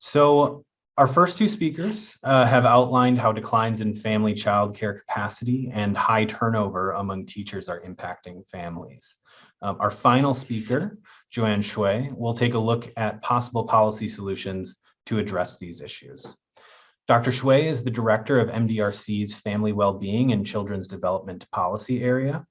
So our first two speakers have outlined how declines in family child care capacity and high turnover among teachers are impacting families. Our final speaker, Joanne Shui, will take a look at possible policy solutions to address these issues. Dr. Shui is the director of MDRC's Family Wellbeing and Children's Development Policy area.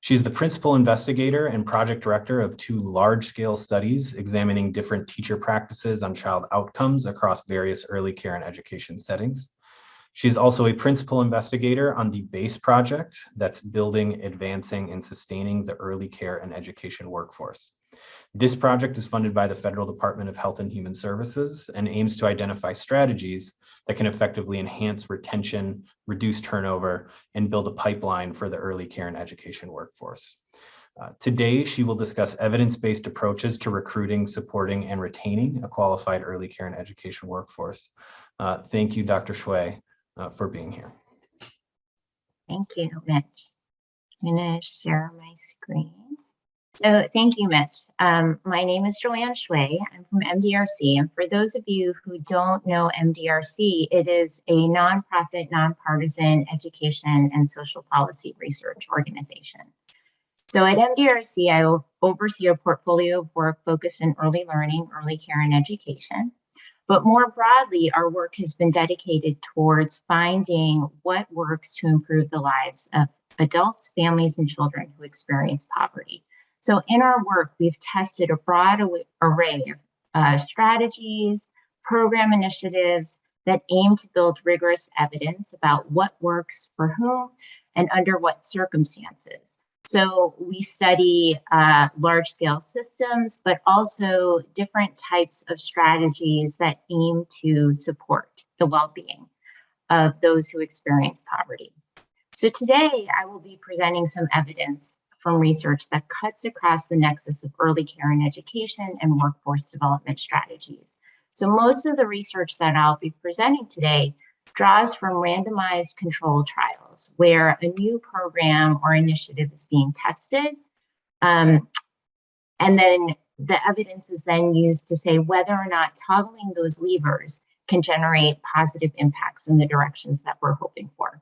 She's the principal investigator and project director of two large-scale studies examining different teacher practices on child outcomes across various early care and education settings. She's also a principal investigator on the BASE project that's building, advancing, and sustaining the early care and education workforce. This project is funded by the Federal Department of Health and Human Services and aims to identify strategies that can effectively enhance retention, reduce turnover, and build a pipeline for the early care and education workforce. Today, she will discuss evidence-based approaches to recruiting, supporting, and retaining a qualified early care and education workforce. Thank you, Dr. Shui, for being here. Thank you, Mitch. I'm going to share my screen. So thank you, Mitch. My name is Joanne Shui. I'm from MDRC. And for those of you who don't know MDRC, it is a nonprofit, nonpartisan education and social policy research organization. So at MDRC, I oversee a portfolio of work focused in early learning, early care, and education. But more broadly, our work has been dedicated towards finding what works to improve the lives of adults, families, and children who experience poverty. So in our work, we've tested a broad array of strategies, program initiatives that aim to build rigorous evidence about what works for whom and under what circumstances. So we study large-scale systems, but also different types of strategies that aim to support the well-being of those who experience poverty. So today, I will be presenting some evidence from research that cuts across the nexus of early care and education and workforce development strategies. So most of the research that I'll be presenting today draws from randomized controlled trials where a new program or initiative is being tested. And then the evidence is then used to say whether or not toggling those levers can generate positive impacts in the directions that we're hoping for.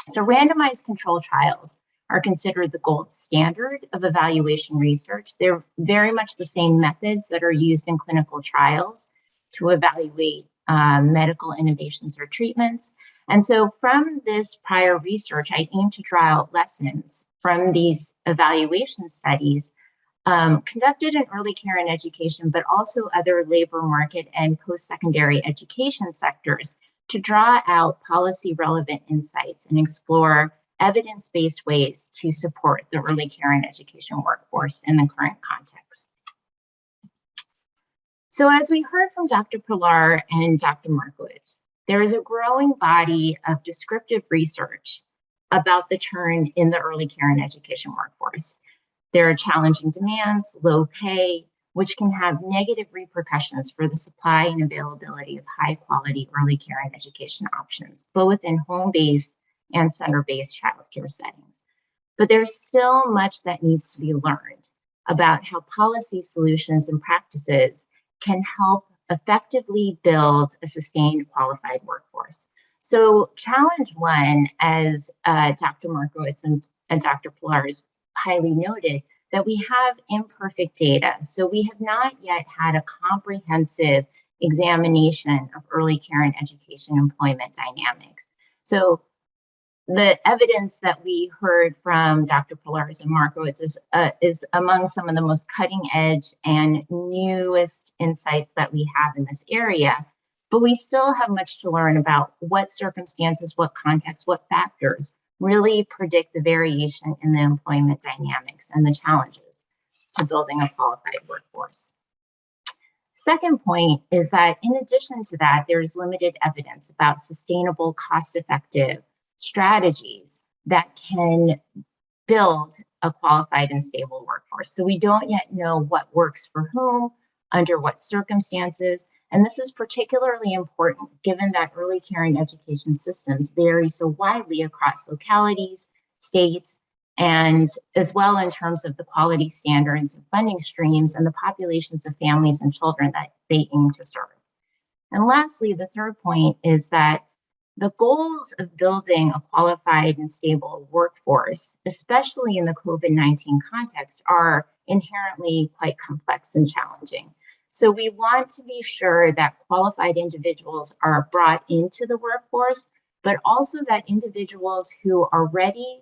So randomized controlled trials are considered the gold standard of evaluation research. They're very much the same methods that are used in clinical trials to evaluate medical innovations or treatments. And so from this prior research, I aim to draw out lessons from these evaluation studies conducted in early care and education, but also other labor market and post-secondary education sectors to draw out policy relevant insights and explore evidence-based ways to support the early care and education workforce in the current context. So as we heard from Dr. Pilar and Dr. Markowitz, there is a growing body of descriptive research about the churn in the early care and education workforce. There are challenging demands, low pay, which can have negative repercussions for the supply and availability of high quality early care and education options, both in home-based and center-based childcare settings. But there's still much that needs to be learned about how policy solutions and practices can help effectively build a sustained qualified workforce. So challenge one, as Dr. Markowitz and Dr. Pilar has highly noted, that we have imperfect data. So we have not yet had a comprehensive examination of early care and education employment dynamics. So the evidence that we heard from Dr. Polaris and Markowitz is among some of the most cutting edge and newest insights that we have in this area, but we still have much to learn about what circumstances, what context, what factors really predict the variation in the employment dynamics and the challenges to building a qualified workforce. Second point is that in addition to that, there is limited evidence about sustainable, cost-effective strategies that can build a qualified and stable workforce. So we don't yet know what works for whom, under what circumstances, and this is particularly important given that early care and education systems vary so widely across localities, states, and as well in terms of the quality standards and funding streams and the populations of families and children that they aim to serve. And lastly, the third point is that the goals of building a qualified and stable workforce, especially in the COVID-19 context, are inherently quite complex and challenging. So we want to be sure that qualified individuals are brought into the workforce, but also that individuals who are ready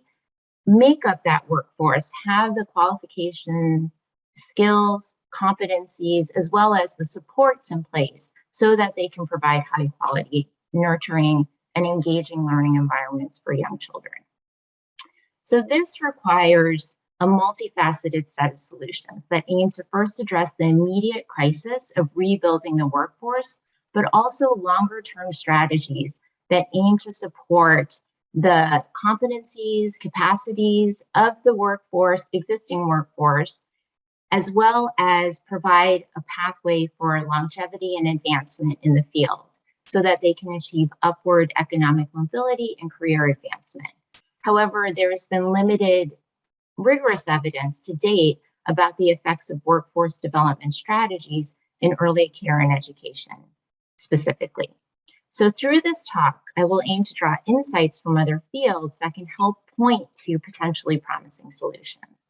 make up that workforce have the qualification, skills, competencies, as well as the supports in place so that they can provide high quality, nurturing, and engaging learning environments for young children. So this requires a multifaceted set of solutions that aim to first address the immediate crisis of rebuilding the workforce, but also longer term strategies that aim to support the competencies, capacities of the workforce, existing workforce, as well as provide a pathway for longevity and advancement in the field so that they can achieve upward economic mobility and career advancement. However, there's been limited rigorous evidence to date about the effects of workforce development strategies in early care and education specifically. So through this talk, I will aim to draw insights from other fields that can help point to potentially promising solutions.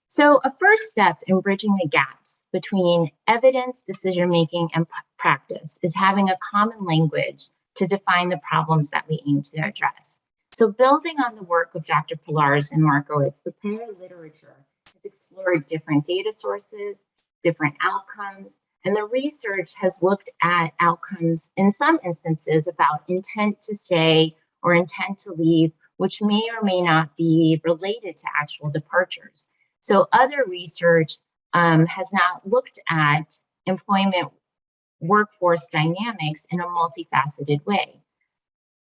So a first step in bridging the gaps between evidence, decision-making, and practice is having a common language to define the problems that we aim to address. So building on the work of Dr. Polaris and Markowitz, the prior literature has explored different data sources, different outcomes, and the research has looked at outcomes in some instances about intent to stay or intent to leave, which may or may not be related to actual departures. So other research has now looked at employment workforce dynamics in a multifaceted way.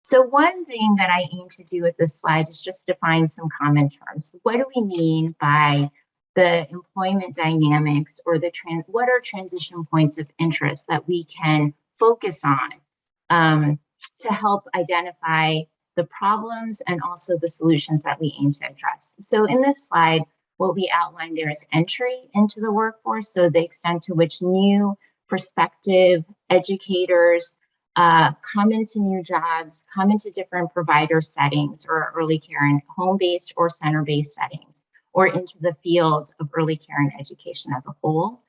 So one thing that I aim to do with this slide is just define some common terms. What do we mean by the employment dynamics, or what are transition points of interest that we can focus on to help identify the problems and also the solutions that we aim to address? So in this slide, what we outlined there is entry into the workforce, so the extent to which new prospective educators come into new jobs, come into different provider settings or early care and home-based or center-based settings, or into the field of early care and education as a whole.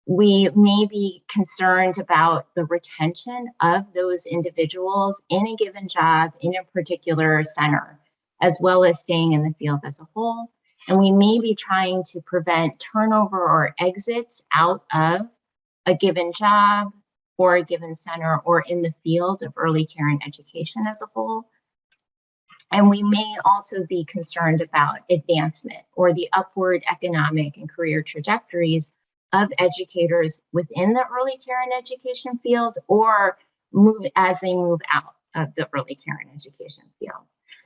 We may be concerned about the retention of those individuals in a given job in a particular center, as well as staying in the field as a whole. And we may be trying to prevent turnover or exits out of a given job or a given center or in the field of early care and education as a whole. And we may also be concerned about advancement or the upward economic and career trajectories of educators within the early care and education field, or as they move out of the early care and education field.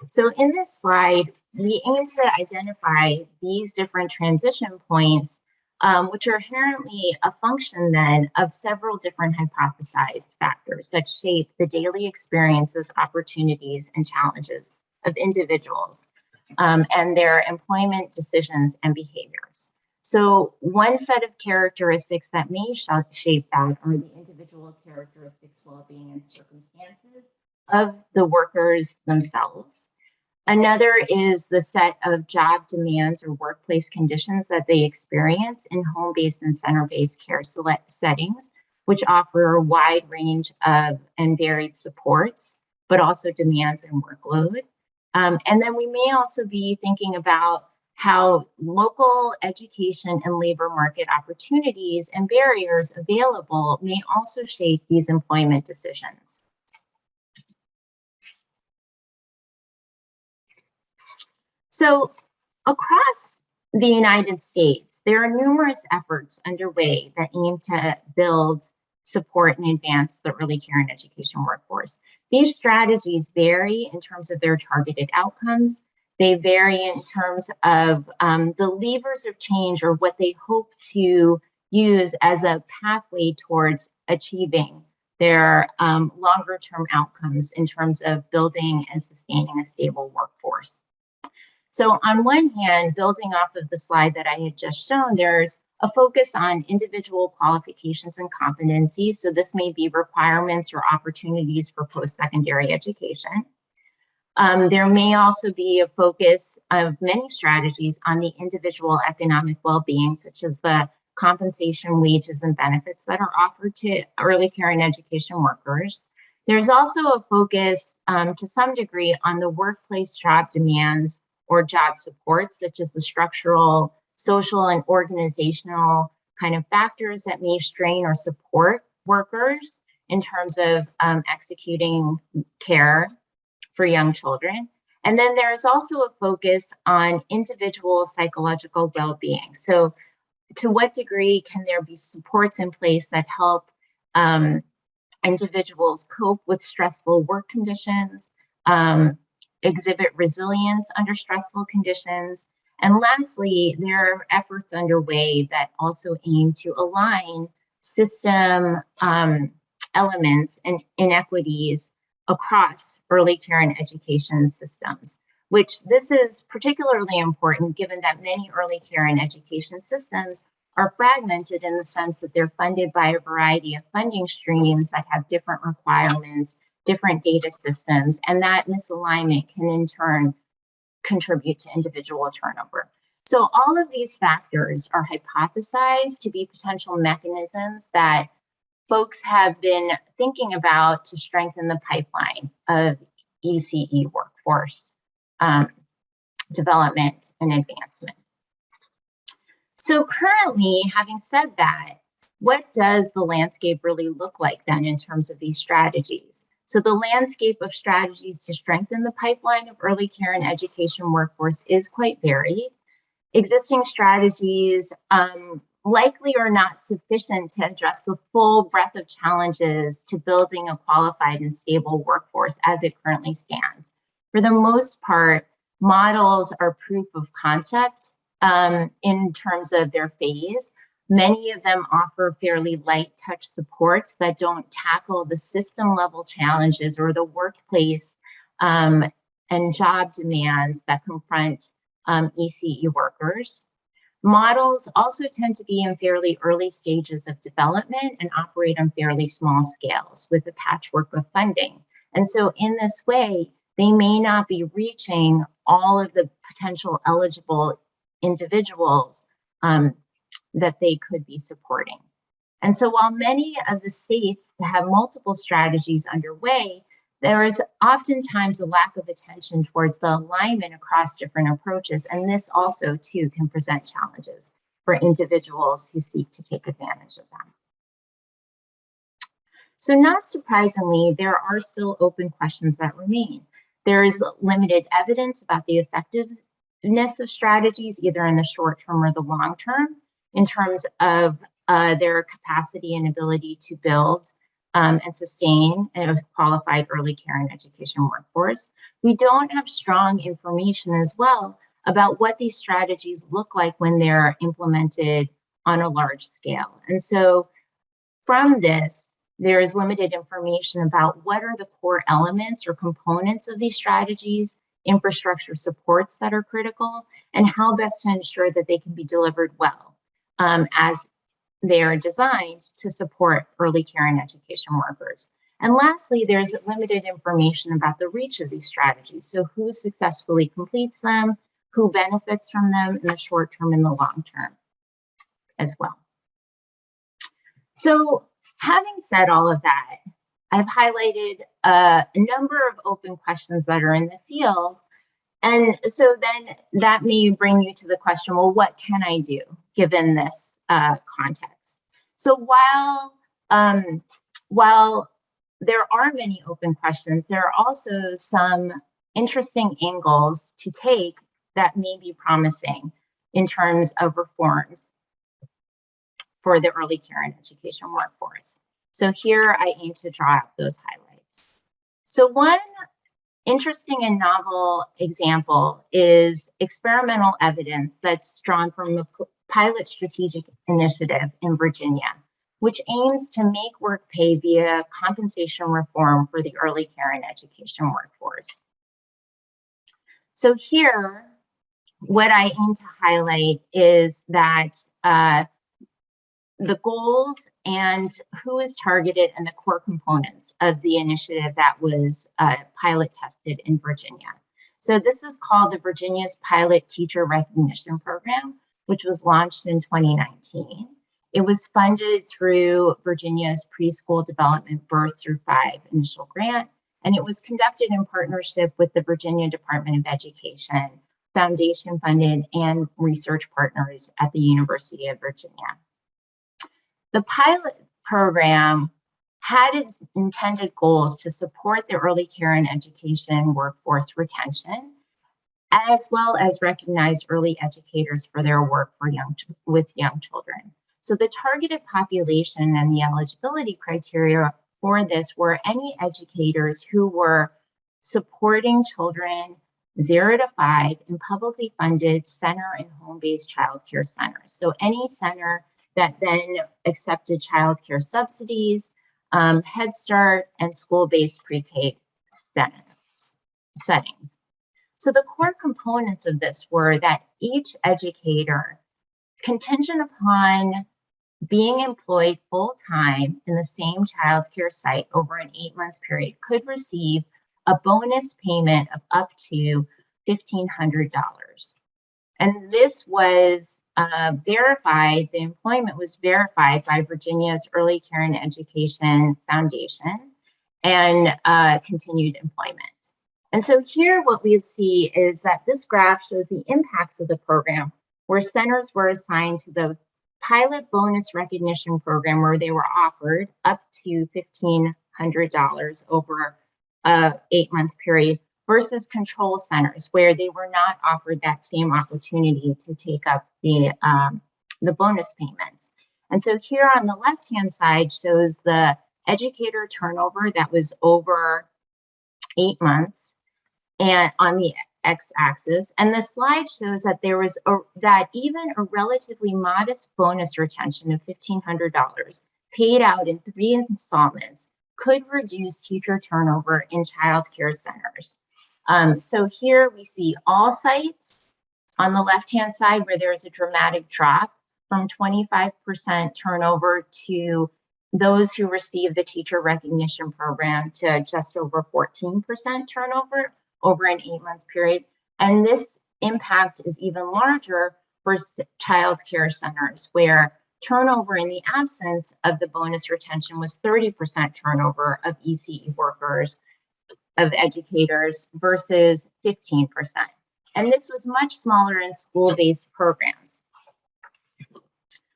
So in this slide, we aim to identify these different transition points, which are inherently a function then of several different hypothesized factors that shape the daily experiences, opportunities, and challenges of individuals and their employment decisions and behaviors. So one set of characteristics that may shape that are the individual characteristics, well-being, and circumstances of the workers themselves. Another is the set of job demands or workplace conditions that they experience in home-based and center-based care settings, which offer a wide range of and varied supports, but also demands and workload. And then we may also be thinking about how local education and labor market opportunities and barriers available may also shape these employment decisions. So across the United States, there are numerous efforts underway that aim to build, support, and advance the early care and education workforce. These strategies vary in terms of their targeted outcomes. They vary in terms of the levers of change or what they hope to use as a pathway towards achieving their longer term outcomes in terms of building and sustaining a stable workforce. So on one hand, building off of the slide that I had just shown, there's a focus on individual qualifications and competencies. So this may be requirements or opportunities for post-secondary education. There may also be a focus of many strategies on the individual economic well-being, such as the compensation, wages, and benefits that are offered to early care and education workers. There's also a focus to some degree on the workplace job demands or job support, such as the structural, social, and organizational kind of factors that may strain or support workers in terms of executing care for young children. And then there's also a focus on individual psychological well-being. So to what degree can there be supports in place that help individuals cope with stressful work conditions, exhibit resilience under stressful conditions? And lastly, there are efforts underway that also aim to align system elements and inequities across early care and education systems, which this is particularly important given that many early care and education systems are fragmented in the sense that they're funded by a variety of funding streams that have different requirements, different data systems, and that misalignment can in turn contribute to individual turnover. So all of these factors are hypothesized to be potential mechanisms that folks have been thinking about to strengthen the pipeline of ECE workforce development and advancement. So currently, having said that, what does the landscape really look like then in terms of these strategies? So the landscape of strategies to strengthen the pipeline of early care and education workforce is quite varied. Existing strategies likely are not sufficient to address the full breadth of challenges to building a qualified and stable workforce as it currently stands. For the most part, models are proof of concept in terms of their phase. Many of them offer fairly light touch supports that don't tackle the system level challenges or the workplace and job demands that confront ECE workers. Models also tend to be in fairly early stages of development and operate on fairly small scales with a patchwork of funding. And so in this way, they may not be reaching all of the potential eligible individuals that they could be supporting. And so while many of the states have multiple strategies underway, there is oftentimes a lack of attention towards the alignment across different approaches. And this also too can present challenges for individuals who seek to take advantage of them. So not surprisingly, there are still open questions that remain. There is limited evidence about the effectiveness of strategies, either in the short term or the long term, in terms of their capacity and ability to build and sustain a qualified early care and education workforce. We don't have strong information as well about what these strategies look like when they're implemented on a large scale. And so from this, there is limited information about what are the core elements or components of these strategies, infrastructure supports that are critical, and how best to ensure that they can be delivered well as they are designed to support early care and education workers. And lastly, there's limited information about the reach of these strategies. So who successfully completes them, who benefits from them in the short term and the long term as well. So having said all of that, I've highlighted a number of open questions that are in the field. And so then that may bring you to the question, well, what can I do given this context? So while there are many open questions, there are also some interesting angles to take that may be promising in terms of reforms for the early care and education workforce. So here I aim to draw out those highlights. So one interesting and novel example is experimental evidence that's drawn from a pilot strategic initiative in Virginia, which aims to make work pay via compensation reform for the early care and education workforce. So here, what I aim to highlight is that the goals and who is targeted and the core components of the initiative that was pilot tested in Virginia. So this is called the Virginia's Pilot Teacher Recognition Program, which was launched in 2019. It was funded through Virginia's Preschool Development Birth Through 5 initial grant, and it was conducted in partnership with the Virginia Department of Education, foundation funded, and research partners at the University of Virginia. The pilot program had its intended goals to support the early care and education workforce retention, as well as recognize early educators for their work with young children. So the targeted population and the eligibility criteria for this were any educators who were supporting children 0 to 5 in publicly funded center and home-based childcare centers. So any center that then accepted childcare subsidies, Head Start, and school-based pre-K settings. So the core components of this were that each educator, contingent upon being employed full-time in the same childcare site over an 8-month period, could receive a bonus payment of up to $1,500. And this was verified, the employment was verified by Virginia's Early Care and Education Foundation and continued employment. And so here what we see is that this graph shows the impacts of the program, where centers were assigned to the pilot bonus recognition program, where they were offered up to $1,500 over an 8-month period, versus control centers where they were not offered that same opportunity to take up the bonus payments. And so here on the left-hand side shows the educator turnover that was over 8 months, and on the x-axis, and the slide shows that there was that even a relatively modest bonus retention of $1,500 paid out in 3 installments could reduce teacher turnover in child care centers. So here we see all sites on the left-hand side where there's a dramatic drop from 25% turnover to those who receive the teacher recognition program to just over 14% turnover over an 8-month period. And this impact is even larger for child care centers, where turnover in the absence of the bonus retention was 30% turnover of ECE workers, of educators, versus 15%. And this was much smaller in school-based programs.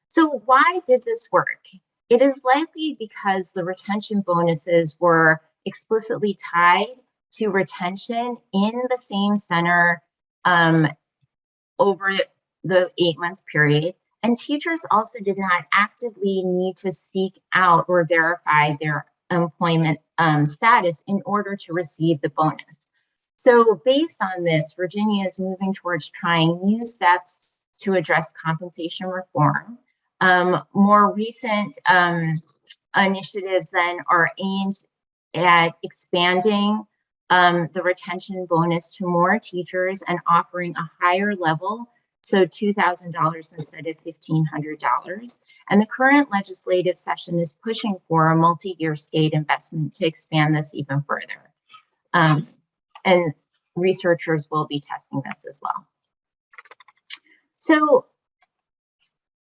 So why did this work? It is likely because the retention bonuses were explicitly tied to retention in the same center over the 8-month period. And teachers also did not actively need to seek out or verify their employment status in order to receive the bonus. So based on this, Virginia is moving towards trying new steps to address compensation reform. More recent initiatives then are aimed at expanding the retention bonus to more teachers and offering a higher level, so $2,000 instead of $1,500. And the current legislative session is pushing for a multi-year state investment to expand this even further. And researchers will be testing this as well. So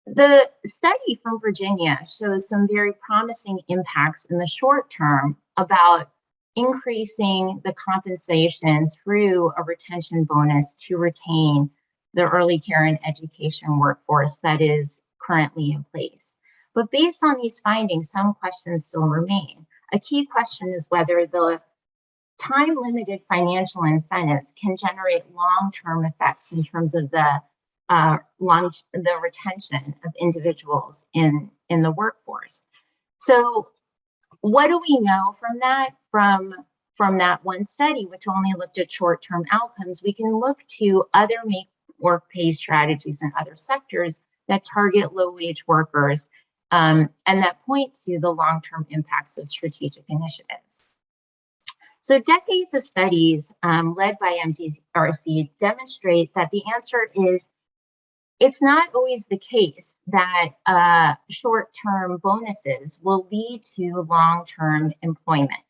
the study from Virginia shows some very promising impacts in the short term about increasing the compensation through a retention bonus to retain the early care and education workforce that is currently in place. But based on these findings, some questions still remain. A key question is whether the time-limited financial incentives can generate long-term effects in terms of the retention of individuals in the workforce. So what do we know from that? From that one study, which only looked at short-term outcomes, we can look to other make work pay strategies in other sectors that target low-wage workers and that point to the long-term impacts of strategic initiatives. So decades of studies led by MDRC demonstrate that the answer is it's not always the case that short-term bonuses will lead to long-term employment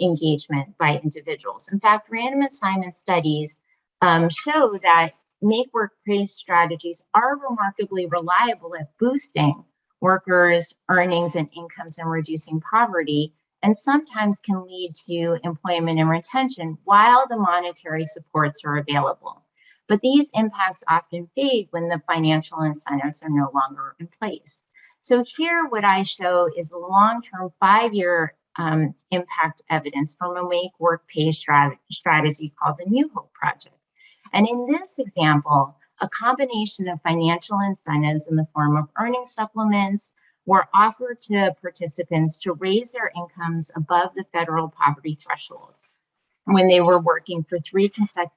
engagement by individuals. In fact, random assignment studies show that make work pay strategies are remarkably reliable at boosting workers' earnings and incomes and reducing poverty, and sometimes can lead to employment and retention while the monetary supports are available. But these impacts often fade when the financial incentives are no longer in place. So here what I show is the long-term 5-year impact evidence from a make work pay strategy called the New Hope Project. And in this example, a combination of financial incentives in the form of earning supplements were offered to participants to raise their incomes above the federal poverty threshold when they were working for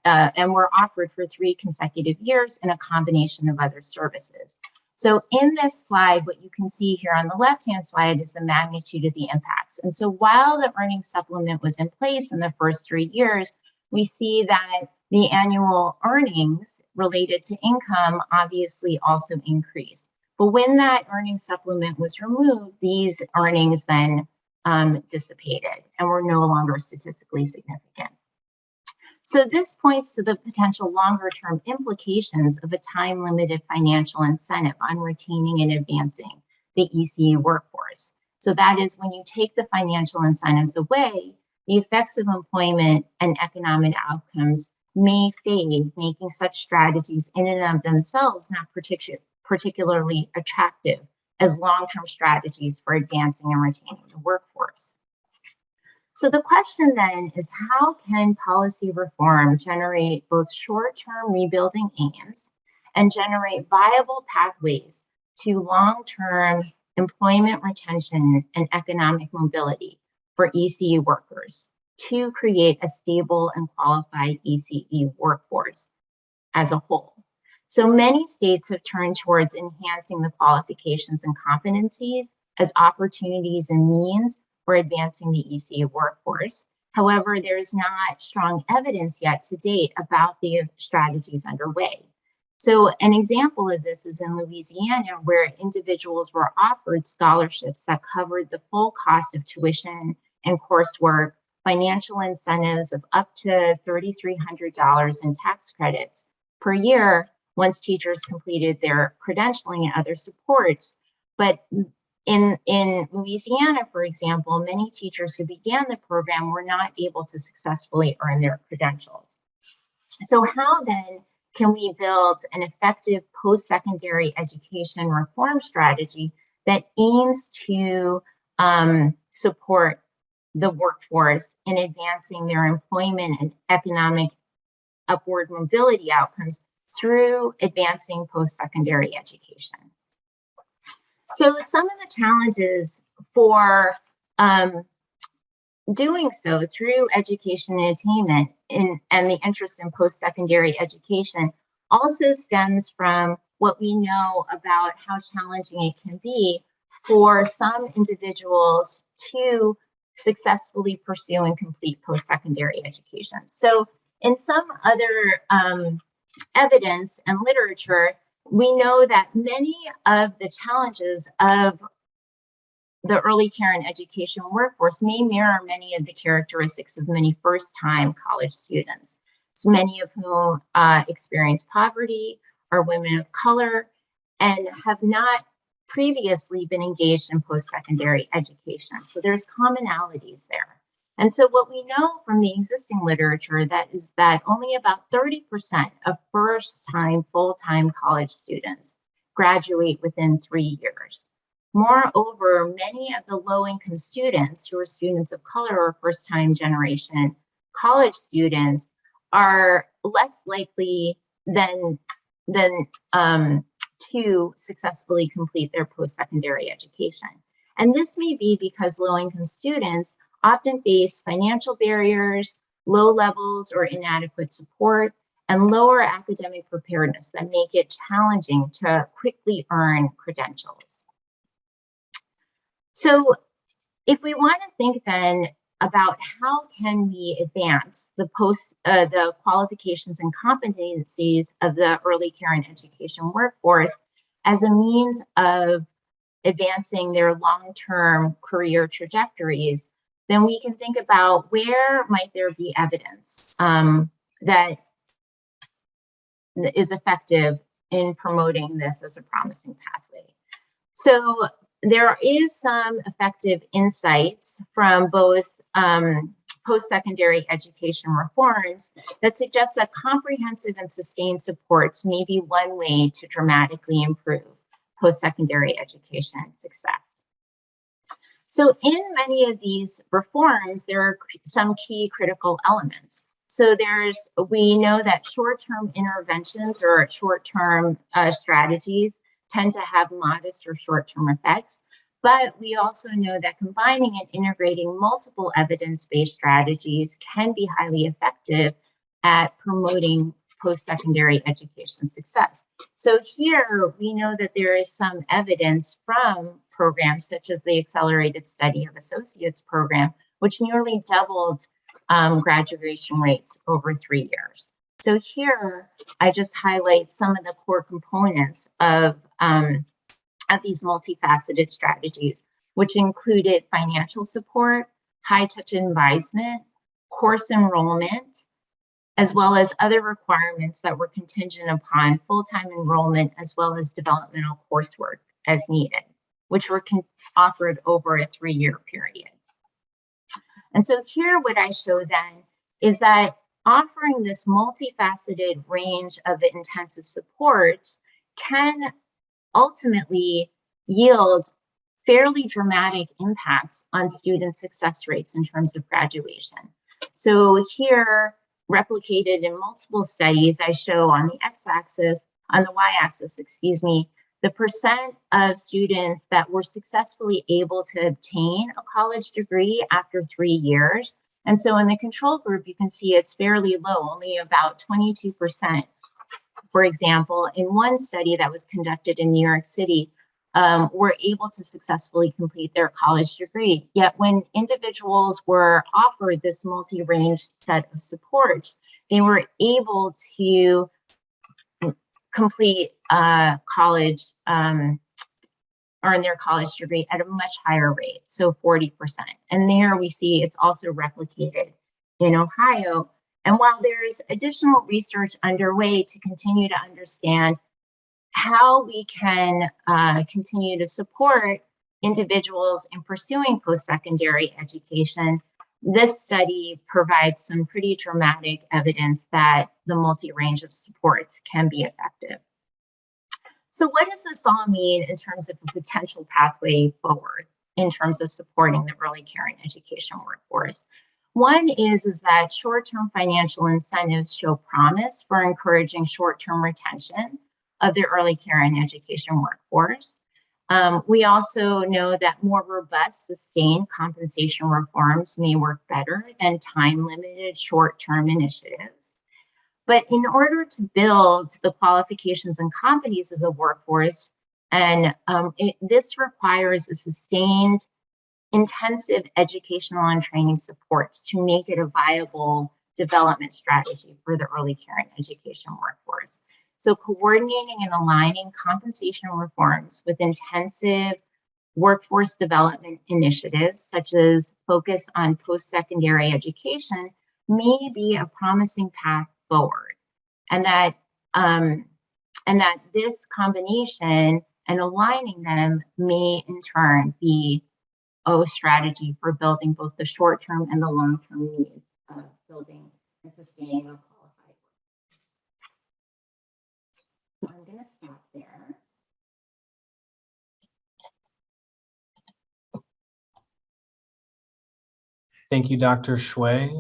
and were offered for 3 consecutive years in a combination of other services. So in this slide, what you can see here on the left-hand side is the magnitude of the impacts. And so while the earning supplement was in place in the first 3 years, we see that the annual earnings related to income obviously also increased. But when that earning supplement was removed, these earnings then dissipated and were no longer statistically significant. So this points to the potential longer-term implications of a time-limited financial incentive on retaining and advancing the ECE workforce. So that is, when you take the financial incentives away, the effects of employment and economic outcomes may fade, making such strategies in and of themselves not particularly attractive as long-term strategies for advancing and retaining the workforce. So the question then is, how can policy reform generate both short-term rebuilding aims and generate viable pathways to long-term employment retention and economic mobility for ECE workers to create a stable and qualified ECE workforce as a whole? So many states have turned towards enhancing the qualifications and competencies as opportunities and means for advancing the ECE workforce. However, there's not strong evidence yet to date about the strategies underway. So an example of this is in Louisiana, where individuals were offered scholarships that covered the full cost of tuition and coursework, financial incentives of up to $3,300 in tax credits per year once teachers completed their credentialing and other supports. But in Louisiana, for example, many teachers who began the program were not able to successfully earn their credentials. So how then can we build an effective post-secondary education reform strategy that aims to support the workforce in advancing their employment and economic upward mobility outcomes through advancing post-secondary education? So some of the challenges for doing so through education and attainment and the interest in post-secondary education also stems from what we know about how challenging it can be for some individuals to successfully pursue and complete post-secondary education. So in some other evidence and literature, we know that many of the challenges of the early care and education workforce may mirror many of the characteristics of many first-time college students, so many of whom experience poverty, are women of color, and have not previously been engaged in post-secondary education. So there's commonalities there. And so what we know from the existing literature is that only about 30% of first-time, full-time college students graduate within 3 years. Moreover, many of the low-income students who are students of color or first-time generation college students are less likely than to successfully complete their post-secondary education. And this may be because low-income students often face financial barriers, low levels or inadequate support, and lower academic preparedness that make it challenging to quickly earn credentials. So if we want to think then about how can we advance the qualifications and competencies of the early care and education workforce as a means of advancing their long-term career trajectories, then we can think about where might there be evidence that is effective in promoting this as a promising pathway. So there is some effective insights from both post-secondary education reforms that suggest that comprehensive and sustained supports may be one way to dramatically improve post-secondary education success. So in many of these reforms, there are some key critical elements. So we know that short-term interventions or short-term strategies tend to have modest or short-term effects, but we also know that combining and integrating multiple evidence-based strategies can be highly effective at promoting post-secondary education success. So here we know that there is some evidence from programs such as the Accelerated Study of Associates program, which nearly doubled graduation rates over 3 years. So here I just highlight some of the core components of these multifaceted strategies, which included financial support, high-touch advisement, course enrollment, as well as other requirements that were contingent upon full-time enrollment, as well as developmental coursework as needed, which were offered over a 3-year period. And so here what I show then is that offering this multifaceted range of intensive supports can ultimately yield fairly dramatic impacts on student success rates in terms of graduation. So here, replicated in multiple studies, I show on the x-axis, on the y-axis, excuse me, the percent of students that were successfully able to obtain a college degree after 3 years. And so in the control group, you can see it's fairly low, only about 22%. For example, in one study that was conducted in New York City, were able to successfully complete their college degree. Yet when individuals were offered this multi-range set of supports, they were able to complete college, earn their college degree at a much higher rate, so 40%. And there we see it's also replicated in Ohio. And while there's additional research underway to continue to understand how we can continue to support individuals in pursuing post-secondary education, this study provides some pretty dramatic evidence that the multi-range of supports can be effective. So what does this all mean in terms of a potential pathway forward in terms of supporting the early care and education workforce? One is that short-term financial incentives show promise for encouraging short-term retention of the early care and education workforce. We also know that more robust, sustained compensation reforms may work better than time-limited short-term initiatives. But in order to build the qualifications and competencies of the workforce, and this requires a sustained, intensive educational and training supports to make it a viable development strategy for the early care and education workforce. So coordinating and aligning compensation reforms with intensive workforce development initiatives, such as focus on post-secondary education, may be a promising path forward. And that this combination and aligning them may in turn be a strategy for building both the short-term and the long-term needs of building and sustaining a qualified workforce. So I'm going to stop there. Thank you, Dr. Shui.